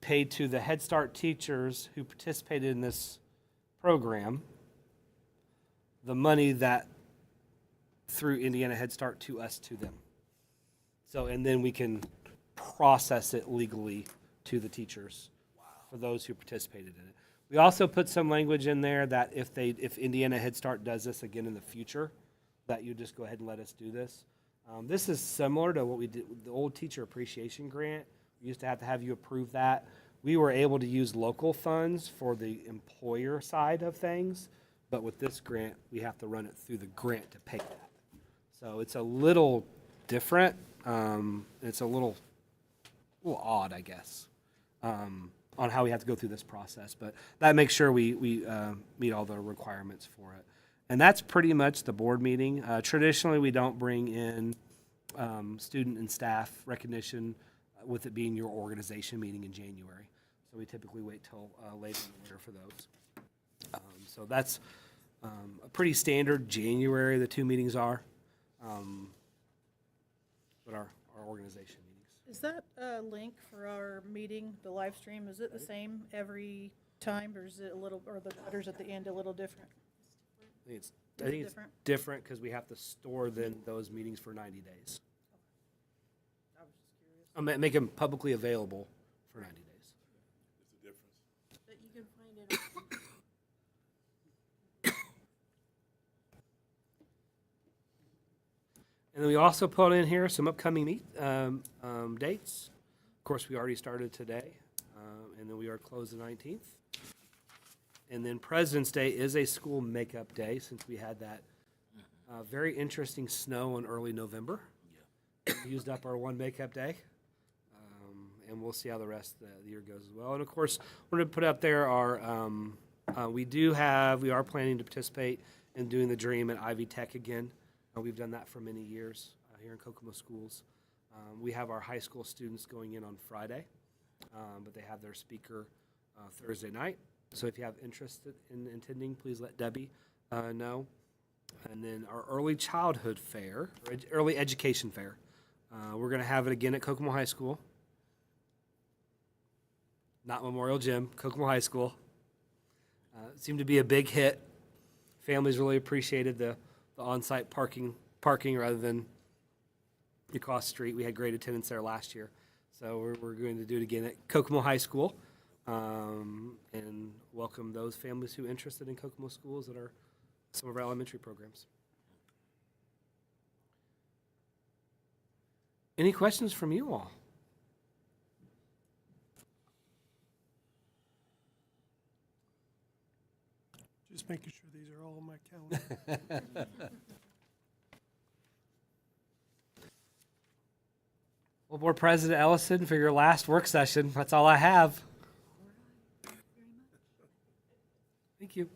paid to the Head Start teachers who participated in this program, the money that through Indiana Head Start to us to them. So, and then we can process it legally to the teachers for those who participated in it. We also put some language in there that if Indiana Head Start does this again in the future, that you just go ahead and let us do this. This is similar to what we did with the old teacher appreciation grant. We used to have you approve that. We were able to use local funds for the employer side of things, but with this grant, we have to run it through the grant to pay that. So it's a little different. It's a little odd, I guess, on how we have to go through this process. But that makes sure we meet all the requirements for it. And that's pretty much the board meeting. Traditionally, we don't bring in student and staff recognition with it being your organization meeting in January. So we typically wait till later in the winter for those. So that's a pretty standard January, the two meetings are. But our organization meetings. Is that link for our meeting, the live stream, is it the same every time, or is it are the letters at the end a little different? I think it's different because we have to store those meetings for 90 days. I was just curious. Make them publicly available for 90 days. It's a difference. But you can find it on. And then we also put in here some upcoming dates. Of course, we already started today, and then we are closed the 19th. And then President's Day is a school makeup day, since we had that very interesting snow in early November. We used up our one makeup day, and we'll see how the rest of the year goes as well. And of course, we're going to put up there we are planning to participate in doing the Dream at Ivy Tech again. We've done that for many years here in Kokomo Schools. We have our high school students going in on Friday, but they have their speaker Thursday night. So if you have interest in attending, please let Debbie know. And then our early childhood fair, or early education fair, we're going to have it again at Kokomo High School. Not Memorial Gym, Kokomo High School. It seemed to be a big hit. Families really appreciated the on-site parking rather than across the street. We had great attendance there last year. So we're going to do it again at Kokomo High School. And welcome those families who are interested in Kokomo schools that are some of our elementary programs. Any questions from you all? Just making sure these are all on my calendar. Well, Board President Ellison, for your last work session, that's all I have. Thank you.